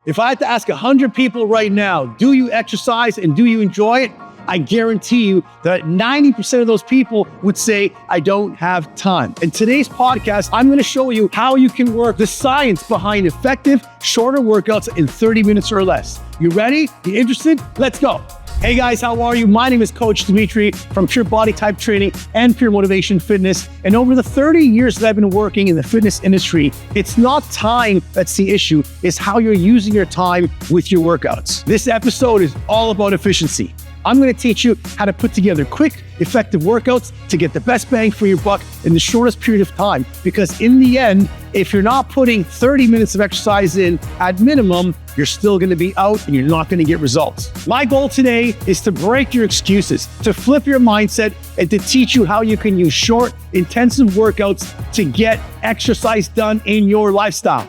If I had to ask 100 people right now, do you exercise and do you enjoy it? I guarantee you that 90% of those people would say, I don't have time. In today's podcast, I'm gonna show you how you can work the science behind effective, shorter workouts in 30 minutes or less. You ready? You interested? Let's go. Hey guys, how are you? My name is Coach Dimitri from Pure Body Type Training and Pure Motivation Fitness. And over the 30 years that I've been working in the fitness industry, it's not time that's the issue, it's how you're using your time with your workouts. This episode is all about efficiency. I'm gonna teach you how to put together quick, effective workouts to get the best bang for your buck in the shortest period of time. Because in the end, if you're not putting 30 minutes of exercise in at minimum, you're still gonna be out and you're not gonna get results. My goal today is to break your excuses, to flip your mindset, and to teach you how you can use short, intensive workouts to get exercise done in your lifestyle.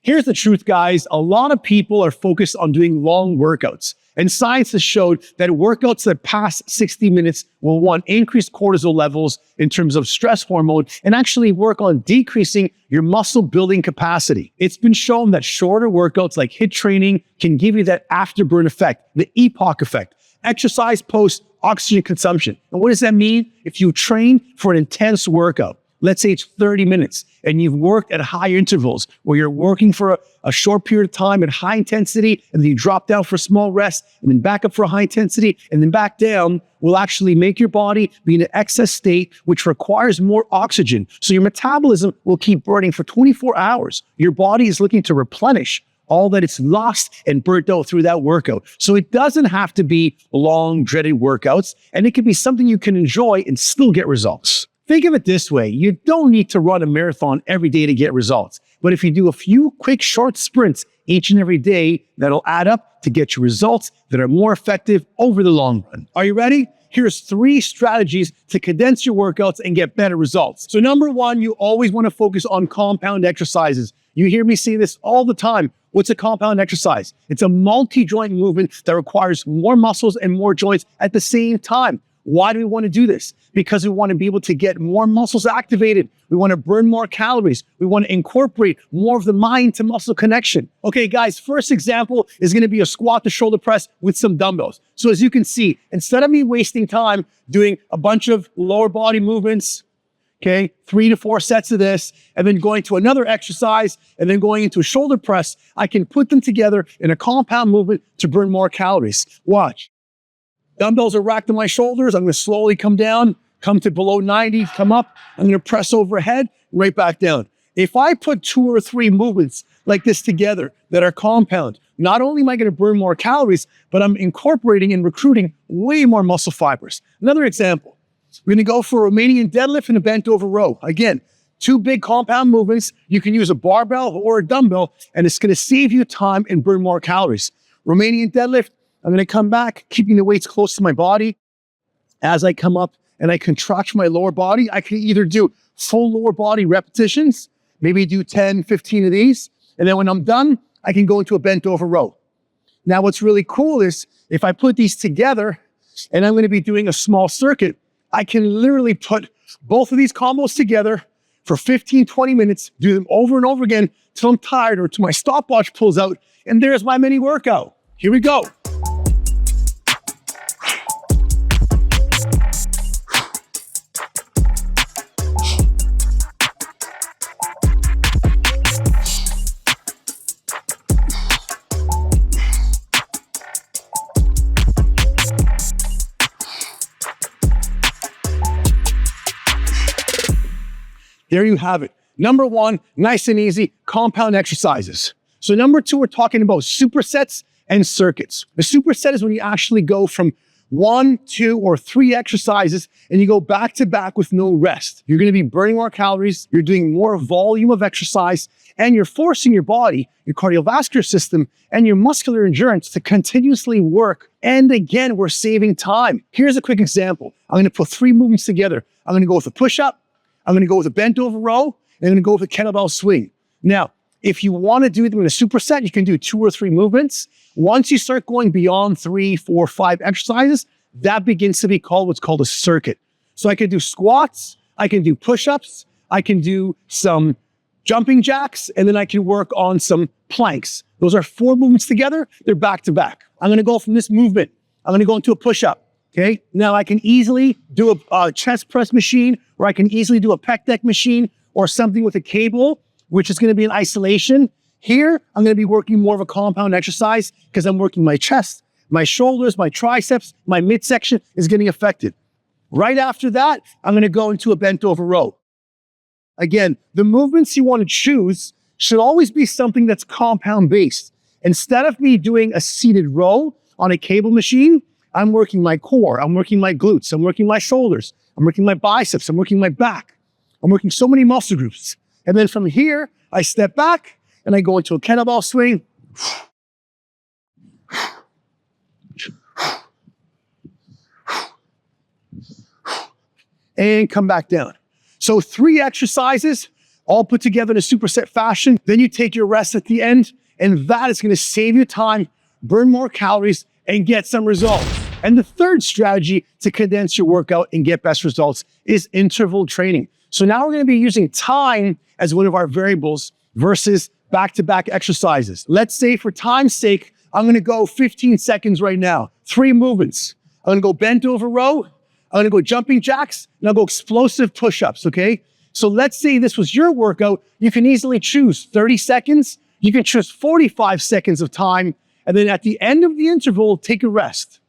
Here's the truth, guys. A lot of people are focused on doing long workouts. And science has showed that workouts that pass 60 minutes will, one, increase cortisol levels in terms of stress hormone and actually work on decreasing your muscle building capacity. It's been shown that shorter workouts like HIIT training can give you that afterburn effect, the EPOC effect, exercise post oxygen consumption. And what does that mean? If you train for an intense workout, let's say it's 30 minutes and you've worked at high intervals where you're working for a short period of time at high intensity and then you drop down for a small rest and then back up for a high intensity and then back down, will actually make your body be in an excess state, which requires more oxygen. So your metabolism will keep burning for 24 hours. Your body is looking to replenish all that it's lost and burnt out through that workout. So it doesn't have to be long, dreaded workouts, and it can be something you can enjoy and still get results. Think of it this way, you don't need to run a marathon every day to get results. But if you do a few quick, short sprints each and every day, that'll add up to get you results that are more effective over the long run. Are you ready? Here's 3 strategies to condense your workouts and get better results. So number 1, you always want to focus on compound exercises. You hear me say this all the time. What's a compound exercise? It's a multi-joint movement that requires more muscles and more joints at the same time. Why do we want to do this? Because we want to be able to get more muscles activated. We want to burn more calories. We want to incorporate more of the mind to muscle connection. Okay, guys, first example is going to be a squat to shoulder press with some dumbbells. So as you can see, instead of me wasting time doing a bunch of lower body movements, okay, 3 to 4 sets of this, and then going to another exercise, and then going into a shoulder press, I can put them together in a compound movement to burn more calories. Watch. Dumbbells are racked on my shoulders. I'm going to slowly come down, come to below 90, come up. I'm going to press overhead, right back down. If I put 2 or 3 movements like this together that are compound, not only am I going to burn more calories, but I'm incorporating and recruiting way more muscle fibers. Another example, we're going to go for a Romanian deadlift and a bent over row. Again, 2 big compound movements. You can use a barbell or a dumbbell, and it's going to save you time and burn more calories. Romanian deadlift, I'm going to come back, keeping the weights close to my body. As I come up and I contract my lower body, I can either do full lower body repetitions, maybe do 10, 15 of these. And then when I'm done, I can go into a bent over row. Now, what's really cool is if I put these together and I'm going to be doing a small circuit, I can literally put both of these combos together for 15, 20 minutes, do them over and over again till I'm tired or till my stopwatch pulls out. And there's my mini workout. Here we go. There you have it. Number 1, nice and easy, compound exercises. So number 2, we're talking about supersets and circuits. The superset is when you actually go from 1, 2, or 3 exercises and you go back to back with no rest. You're going to be burning more calories, you're doing more volume of exercise, and you're forcing your body, your cardiovascular system, and your muscular endurance to continuously work. And again, we're saving time. Here's a quick example. I'm going to put 3 movements together. I'm going to go with a push-up, I'm going to go with a bent over row, and I'm going to go with a kettlebell swing. Now, If you want to do them in a superset, you can do 2 or 3 movements. Once you start going beyond 3, 4, 5 exercises, that begins to be called what's called a circuit. So I can do squats, I can do push-ups, I can do some jumping jacks, and then I can work on some planks. Those are 4 movements together. They're back to back. I'm going to go from this movement. I'm going to go into a push-up. Okay. Now I can easily do a chest press machine, or I can easily do a pec deck machine, or something with a cable, which is going to be in isolation. Here, I'm going to be working more of a compound exercise because I'm working my chest, my shoulders, my triceps, my midsection is getting affected. Right after that, I'm going to go into a bent over row. Again, the movements you want to choose should always be something that's compound based. Instead of me doing a seated row on a cable machine, I'm working my core, I'm working my glutes, I'm working my shoulders, I'm working my biceps, I'm working my back. I'm working so many muscle groups. And then from here, I step back and I go into a kettlebell swing. And come back down. So 3 exercises, all put together in a superset fashion. Then you take your rest at the end, and that is going to save you time, burn more calories, and get some results. And the third strategy to condense your workout and get best results is interval training. So now we're going to be using time as one of our variables versus back-to-back exercises. Let's say for time's sake, I'm going to go 15 seconds right now. 3 movements. I'm going to go bent over row. I'm going to go jumping jacks, and I'll go explosive push-ups, okay? So let's say this was your workout. You can easily choose 30 seconds. You can choose 45 seconds of time. And then at the end of the interval, take a rest.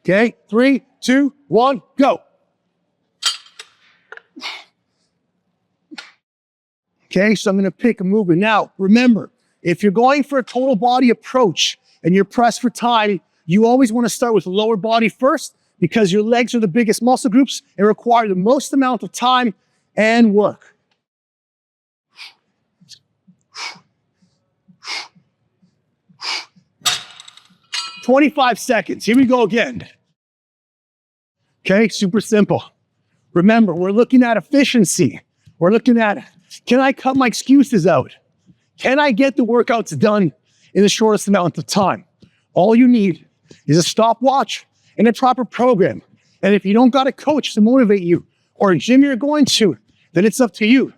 Okay? 3, 2, 1, go. Okay, so I'm going to pick a movement. Now, remember, if you're going for a total body approach and you're pressed for time, you always want to start with lower body first because your legs are the biggest muscle groups and require the most amount of time and work. "25 seconds. Here we go again. Okay, super simple. Remember, we're looking at efficiency. We're looking at, can I cut my excuses out? Can I get the workouts done in the shortest amount of time? All you need is a stopwatch and a proper program. And if you don't got a coach to motivate you or a gym you're going to, then it's up to you.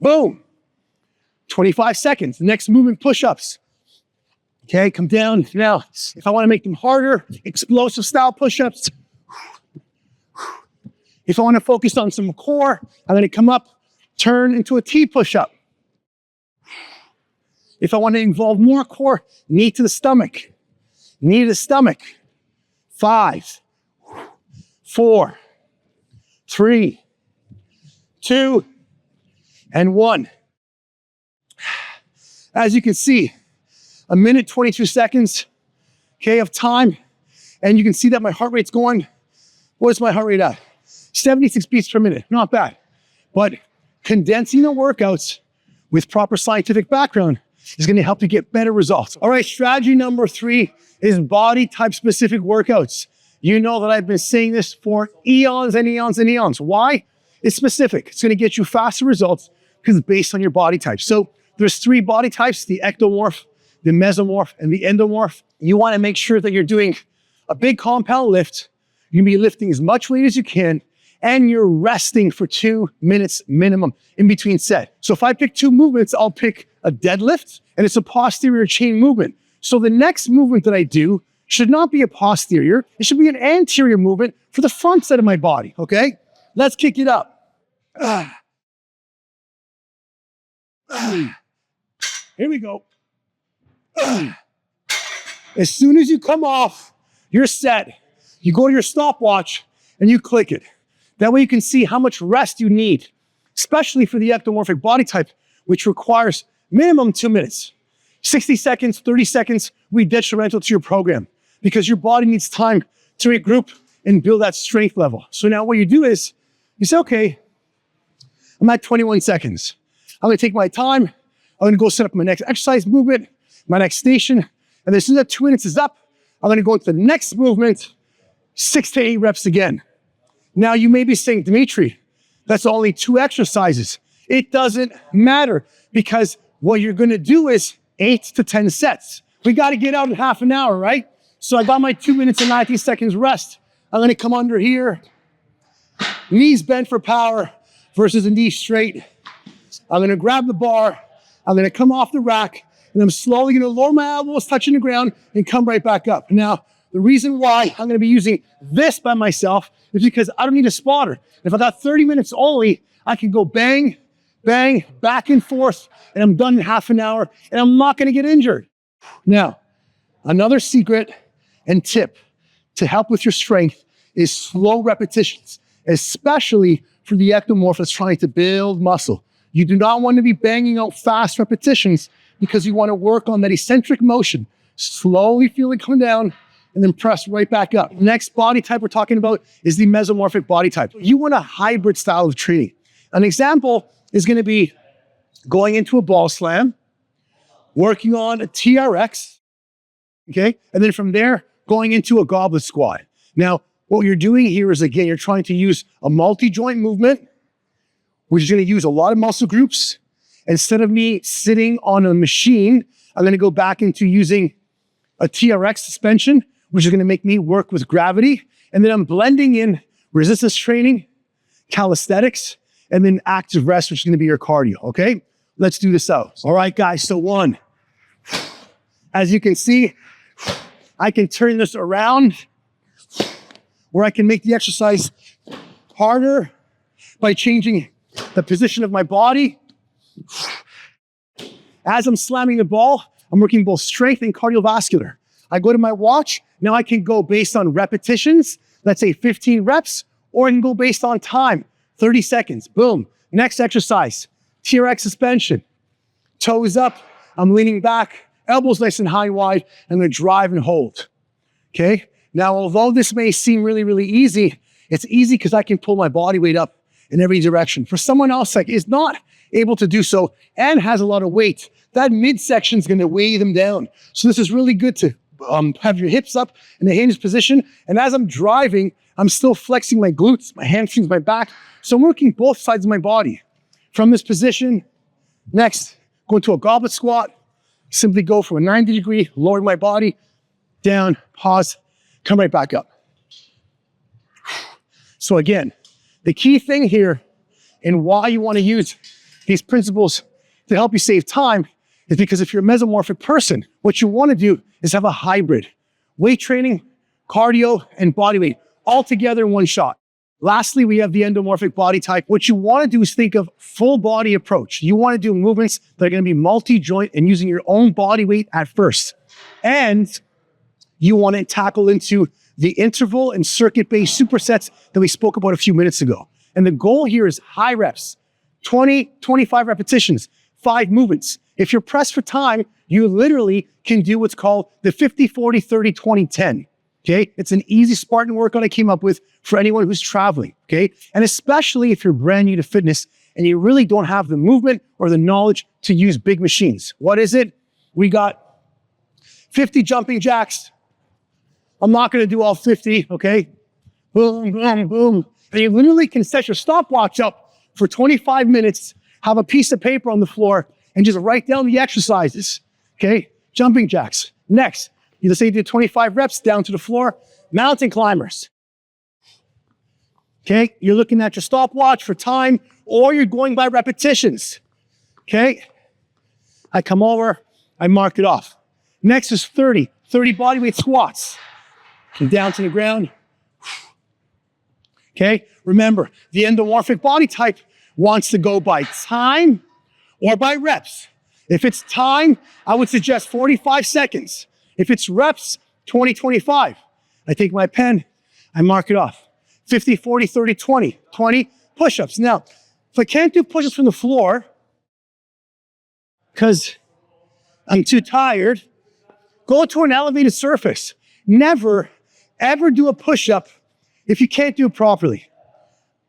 Boom. 25 seconds. The next movement, push-ups. Okay, come down. Now, if I want to make them harder, explosive style push-ups. If I want to focus on some core, I'm going to come up, turn into a T push-up. If I want to involve more core, knee to the stomach. Knee to the stomach. 5, 4, 3, 2, and 1. As you can see, 1 minute, 22 seconds, okay, of time. And you can see that my heart rate's going. What is my heart rate at? 76 beats per minute, not bad. But condensing the workouts with proper scientific background is going to help you get better results. All right, strategy number 3 is body type specific workouts. You know that I've been saying this for eons and eons and eons. Why? It's specific. It's going to get you faster results because it's based on your body type. So there's 3 body types, the ectomorph, the mesomorph, and the endomorph. You want to make sure that you're doing a big compound lift. You're going to be lifting as much weight as you can, and you're resting for 2 minutes minimum in between set. So if I pick 2 movements, I'll pick a deadlift, and it's a posterior chain movement. So the next movement that I do should not be a posterior. It should be an anterior movement for the front side of my body, okay? Let's kick it up. Here we go. As soon as you come off your set, you go to your stopwatch and you click it. That way you can see how much rest you need, especially for the ectomorphic body type, which requires minimum 2 minutes. 60 seconds, 30 seconds will be detrimental to your program because your body needs time to regroup and build that strength level. So now what you do is you say, okay, I'm at 21 seconds. I'm going to take my time. I'm going to go set up my next exercise movement, my next station. And as soon as that 2 minutes is up, I'm going to go into the next movement, 6 to 8 reps again. Now you may be saying, Dimitri, that's only 2 exercises. It doesn't matter because what you're gonna do is 8 to 10 sets. We gotta get out in half an hour, right? So I got my 2 minutes and 19 seconds rest. I'm gonna come under here, knees bent for power versus the knees straight. I'm gonna grab the bar, I'm gonna come off the rack, and I'm slowly gonna lower my elbows, touching the ground, and come right back up. Now, the reason why I'm gonna be using this by myself is because I don't need a spotter. If I got 30 minutes only, I can go bang, bang, back and forth, and I'm done in half an hour, and I'm not gonna get injured. Now, another secret and tip to help with your strength is slow repetitions, especially for the ectomorph that's trying to build muscle. You do not want to be banging out fast repetitions because you want to work on that eccentric motion. Slowly feel it come down and then press right back up. Next body type we're talking about is the mesomorphic body type. You want a hybrid style of training. An example is going to be going into a ball slam, working on a TRX, okay? And then from there, going into a goblet squat. Now, what you're doing here is, again, you're trying to use a multi-joint movement, which is going to use a lot of muscle groups. Instead of me sitting on a machine, I'm going to go back into using a TRX suspension, which is going to make me work with gravity. And then I'm blending in resistance training, calisthenics, and then active rest, which is going to be your cardio, okay? Let's do this out. All right, guys, so 1. As you can see, I can turn this around where I can make the exercise harder by changing the position of my body. As I'm slamming the ball, I'm working both strength and cardiovascular. I go to my watch. Now I can go based on repetitions, let's say 15 reps, or I can go based on time, 30 seconds. Boom. Next exercise, TRX suspension. Toes up, I'm leaning back, elbows nice and high and wide. I'm gonna drive and hold, okay? Now, although this may seem really, really easy, it's easy because I can pull my body weight up in every direction. For someone else that is not able to do so and has a lot of weight, that midsection is going to weigh them down. So this is really good to have your hips up in the hinge position. And as I'm driving, I'm still flexing my glutes, my hamstrings, my back. So I'm working both sides of my body. From this position, next, go into a goblet squat. Simply go from a 90 degree, lower my body, down, pause, come right back up. So again, the key thing here and why you want to use these principles to help you save time is because if you're a mesomorphic person, what you want to do is have a hybrid. Weight training, cardio, and body weight all together in one shot. Lastly, we have the endomorphic body type. What you want to do is think of full body approach. You want to do movements that are going to be multi-joint and using your own body weight at first. And you want to tackle into the interval and circuit-based supersets that we spoke about a few minutes ago. And the goal here is high reps, 20, 25 repetitions, 5 movements. If you're pressed for time, you literally can do what's called the 50, 40, 30, 20, 10. Okay? It's an easy Spartan workout I came up with for anyone who's traveling. Okay? And especially if you're brand new to fitness and you really don't have the movement or the knowledge to use big machines. What is it? We got 50 jumping jacks. I'm not going to do all 50, okay? Boom, boom, boom. And you literally can set your stopwatch up for 25 minutes, have a piece of paper on the floor, and just write down the exercises, okay? Jumping jacks. Next, you just say you did 25 reps down to the floor. Mountain climbers. Okay? You're looking at your stopwatch for time, or you're going by repetitions, okay? I come over, I mark it off. Next is 30 bodyweight squats. Come down to the ground. Okay? Remember, the endomorphic body type wants to go by time or by reps. If it's time, I would suggest 45 seconds. If it's reps, 20, 25. I take my pen, I mark it off. 50, 40, 30, 20. 20 push-ups. Now, if I can't do push-ups from the floor because I'm too tired, go to an elevated surface. Never, ever do a push-up if you can't do it properly.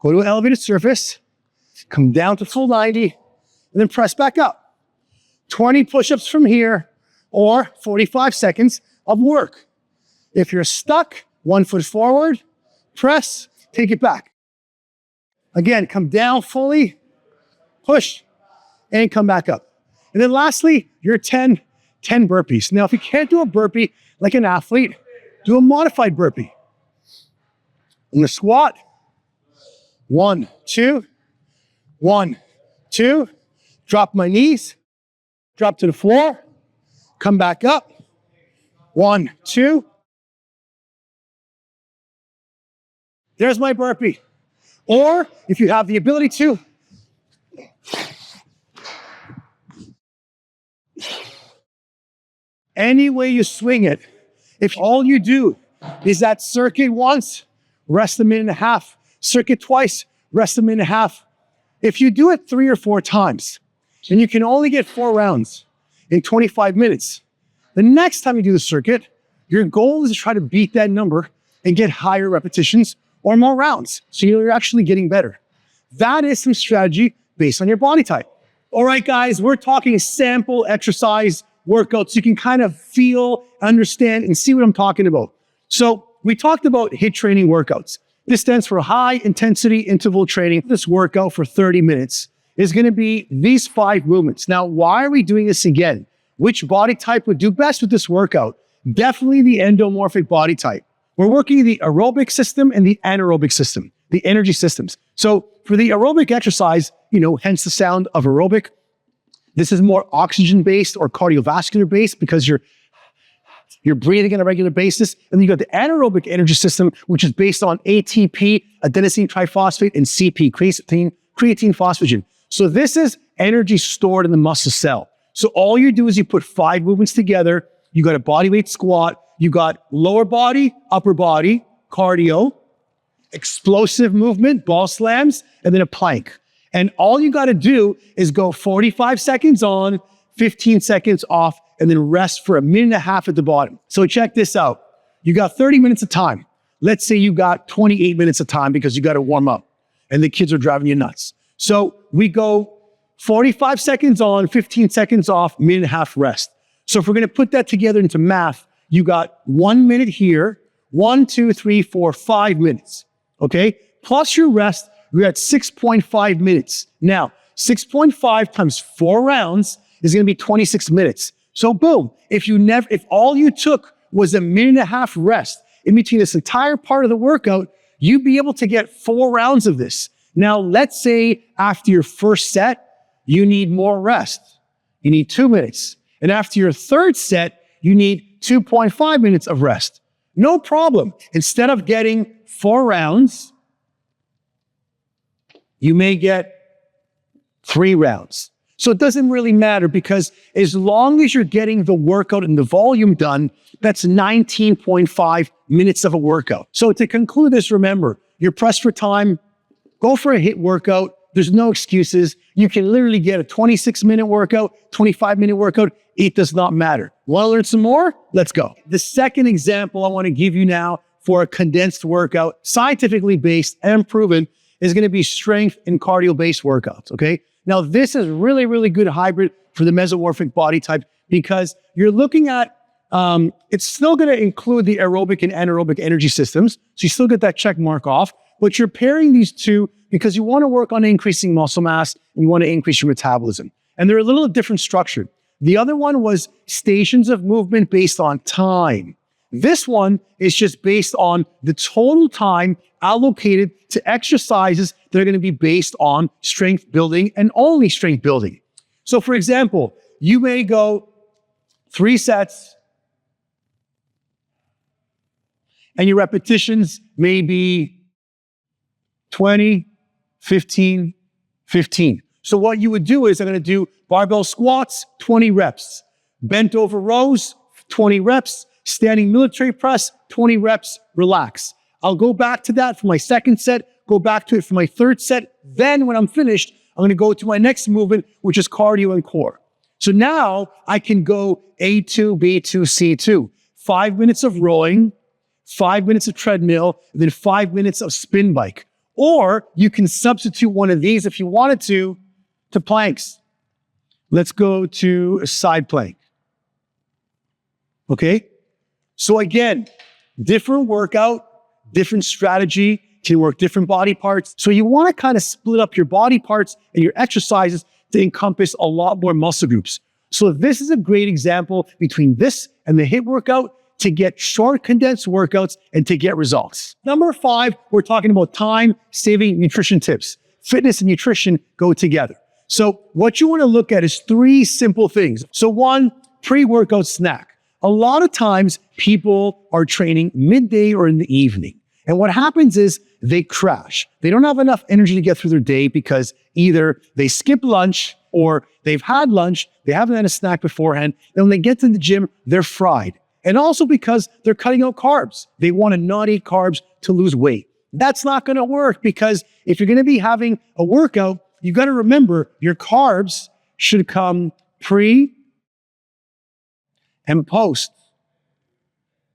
Go to an elevated surface, come down to full 90, and then press back up. 20 push-ups from here, or 45 seconds of work. If you're stuck, 1 foot forward, press, take it back. Again, come down fully, push, and come back up. And then lastly, your 10 burpees. Now, if you can't do a burpee like an athlete, do a modified burpee. I'm gonna squat. 1, 2, 1, 2. Drop my knees, drop to the floor, come back up. 1, 2. There's my burpee. Or if you have the ability to, any way you swing it, if all you do is that circuit once, rest a minute and a half, circuit twice, rest a minute and a half. If you do it 3 or 4 times, and you can only get 4 rounds in 25 minutes, the next time you do the circuit, your goal is to try to beat that number and get higher repetitions or more rounds. So you're actually getting better. That is some strategy based on your body type. All right, guys, we're talking sample exercise workouts. You can kind of feel, understand, and see what I'm talking about. So we talked about HIIT training workouts. This stands for high intensity interval training. This workout for 30 minutes is going to be these 5 movements. Now, why are we doing this again? Which body type would do best with this workout? Definitely the endomorphic body type. We're working the aerobic system and the anaerobic system, the energy systems. So for the aerobic exercise, hence the sound of aerobic, this is more oxygen-based or cardiovascular-based because you're breathing on a regular basis. And then you got the anaerobic energy system, which is based on ATP, adenosine triphosphate, and CP, creatine phosphagen. So this is energy stored in the muscle cell. So all you do is you put 5 movements together. You got a body weight squat. You got lower body, upper body, cardio, explosive movement, ball slams, and then a plank. And all you got to do is go 45 seconds on, 15 seconds off, and then rest for a minute and a half at the bottom. So check this out. You got 30 minutes of time. Let's say you got 28 minutes of time because you got to warm up and the kids are driving you nuts. So we go 45 seconds on, 15 seconds off, minute and a half rest. So if we're going to put that together into math, you got 1 minute here, 1, 2, 3, 4, 5 minutes. Okay? Plus your rest, we're at 6.5 minutes. Now, 6.5 times 4 rounds is going to be 26 minutes. So boom, if all you took was a minute and a half rest in between this entire part of the workout, you'd be able to get 4 rounds of this. Now, let's say after your first set, you need more rest. You need 2 minutes. And after your third set, you need 2.5 minutes of rest. No problem. Instead of getting 4 rounds, you may get 3 rounds. So it doesn't really matter because as long as you're getting the workout and the volume done, that's 19.5 minutes of a workout. So to conclude this, remember, you're pressed for time, go for a HIIT workout. There's no excuses. You can literally get a 26-minute workout, 25-minute workout. It does not matter. Want to learn some more? Let's go. The second example I want to give you now for a condensed workout, scientifically based and proven, is going to be strength and cardio-based workouts, okay? Now, this is really, really good hybrid for the mesomorphic body type because you're looking at, it's still going to include the aerobic and anaerobic energy systems. So you still get that check mark off, but you're pairing these two because you want to work on increasing muscle mass and you want to increase your metabolism. And they're a little different structured. The other one was stations of movement based on time. This one is just based on the total time allocated to exercises that are going to be based on strength building and only strength building. So for example, you may go 3 sets and your repetitions may be 20, 15, 15. So what you would do is I'm going to do barbell squats, 20 reps, bent over rows, 20 reps, standing military press, 20 reps, relax. I'll go back to that for my second set, go back to it for my third set. Then when I'm finished, I'm going to go to my next movement, which is cardio and core. So now I can go A2, B2, C2. 5 minutes of rowing, 5 minutes of treadmill, and then 5 minutes of spin bike. Or you can substitute one of these if you wanted to planks. Let's go to a side plank. Okay? So again, different workout, different strategy, can work different body parts. So you want to kind of split up your body parts and your exercises to encompass a lot more muscle groups. So this is a great example between this and the HIIT workout to get short, condensed workouts and to get results. Number 5, we're talking about time-saving nutrition tips. Fitness and nutrition go together. So what you want to look at is 3 simple things. So 1, pre-workout snack. A lot of times people are training midday or in the evening. And what happens is they crash. They don't have enough energy to get through their day because either they skip lunch or they've had lunch, they haven't had a snack beforehand. Then when they get to the gym, they're fried. And also because they're cutting out carbs. They want to not eat carbs to lose weight. That's not going to work because if you're going to be having a workout, you've got to remember your carbs should come pre and post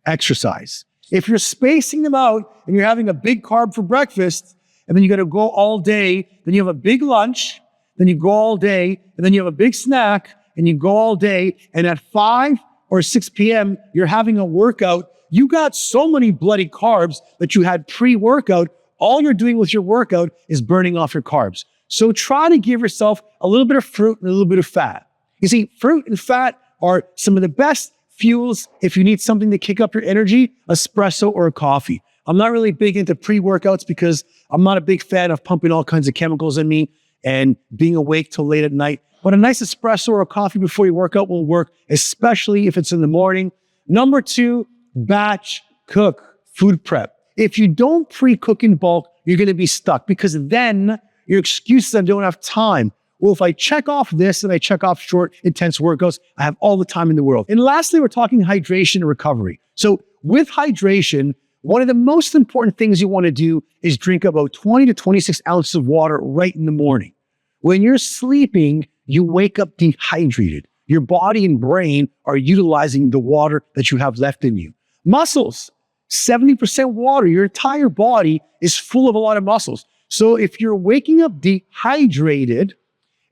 exercise. If you're spacing them out and you're having a big carb for breakfast and then you got to go all day, then you have a big lunch, then you go all day, and then you have a big snack and you go all day, and at 5 or 6 p.m., you're having a workout, you got so many bloody carbs that you had pre-workout, all you're doing with your workout is burning off your carbs. So try to give yourself a little bit of fruit and a little bit of fat. You see, fruit and fat are some of the best fuels if you need something to kick up your energy, espresso or a coffee. I'm not really big into pre-workouts because I'm not a big fan of pumping all kinds of chemicals in me and being awake till late at night. But a nice espresso or a coffee before your workout will work, especially if it's in the morning. Number 2, batch cook, food prep. If you don't pre-cook in bulk, you're going to be stuck because then your excuse is I don't have time. Well, if I check off this and I check off short, intense workouts, I have all the time in the world. And lastly, we're talking hydration and recovery. So with hydration, one of the most important things you want to do is drink about 20 to 26 ounces of water right in the morning. When you're sleeping, you wake up dehydrated. Your body and brain are utilizing the water that you have left in you. Muscles, 70% water. Your entire body is full of a lot of muscles. So if you're waking up dehydrated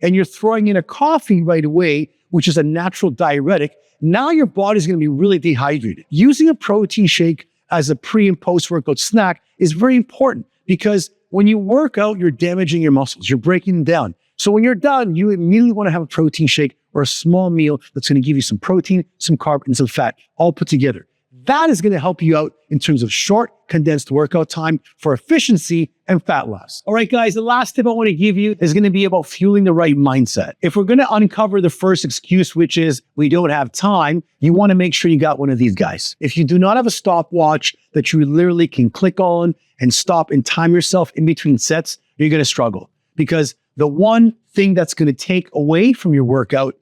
and you're throwing in a coffee right away, which is a natural diuretic, now your body's going to be really dehydrated. Using a protein shake as a pre and post-workout snack is very important because when you work out, you're damaging your muscles. You're breaking them down. So when you're done, you immediately want to have a protein shake or a small meal that's going to give you some protein, some carb, and some fat all put together. That is going to help you out in terms of short, condensed workout time for efficiency and fat loss. All right, guys, the last tip I want to give you is going to be about fueling the right mindset. If we're going to uncover the first excuse, which is we don't have time, you want to make sure you got one of these guys. If you do not have a stopwatch that you literally can click on and stop and time yourself in between sets, you're going to struggle because the one thing that's going to take away from your workout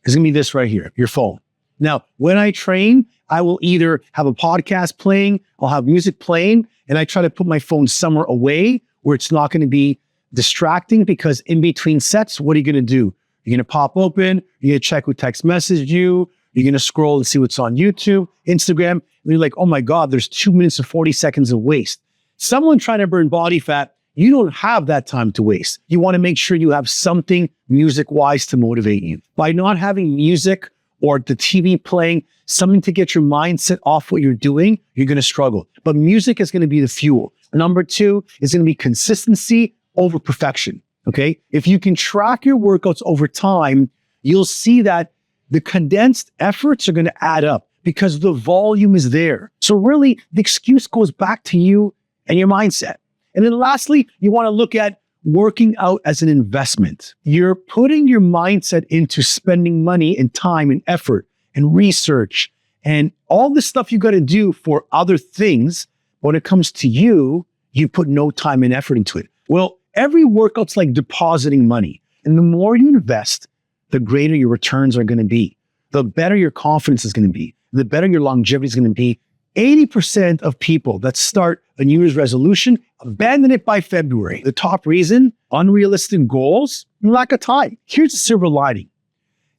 is going to be this right here, your phone. Now, when I train, I will either have a podcast playing, I'll have music playing, and I try to put my phone somewhere away where it's not going to be distracting because in between sets, what are you going to do? You're going to pop open, you're going to check who text messaged you, you're going to scroll and see what's on YouTube, Instagram, and you're like, oh my God, there's 2 minutes and 40 seconds of waste. Someone trying to burn body fat, you don't have that time to waste. You want to make sure you have something music-wise to motivate you. By not having music or the TV playing, something to get your mindset off what you're doing, you're going to struggle. But music is going to be the fuel. Number 2 is going to be consistency over perfection, okay? If you can track your workouts over time, you'll see that the condensed efforts are going to add up because the volume is there. So really, the excuse goes back to you and your mindset. And then lastly, you want to look at working out as an investment. You're putting your mindset into spending money and time and effort and research and all the stuff you got to do for other things. When it comes to you, you put no time and effort into it. Well, every workout's like depositing money. And the more you invest, the greater your returns are going to be. The better your confidence is going to be. The better your longevity is going to be. 80% of people that start a New Year's resolution abandon it by February. The top reason, unrealistic goals, lack of time. Here's the silver lining.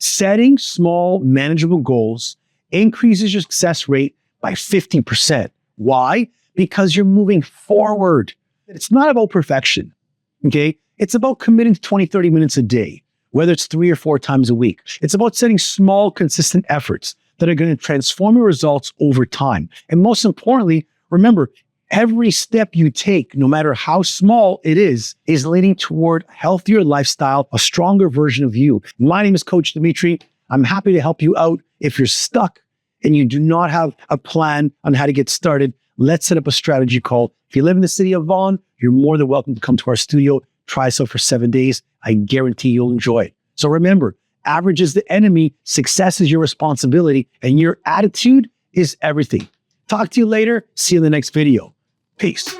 Setting small, manageable goals increases your success rate by 50%. Why? Because you're moving forward. It's not about perfection, okay? It's about committing to 20, 30 minutes a day, whether it's 3 or 4 times a week. It's about setting small, consistent efforts that are going to transform your results over time. And most importantly, remember, every step you take, no matter how small it is leading toward a healthier lifestyle, a stronger version of you. My name is Coach Dimitri. I'm happy to help you out. If you're stuck and you do not have a plan on how to get started, let's set up a strategy call. If you live in the city of Vaughan, you're more than welcome to come to our studio. Try so for 7 days. I guarantee you'll enjoy it. So remember, average is the enemy, success is your responsibility, and your attitude is everything. Talk to you later. See you in the next video. Peace.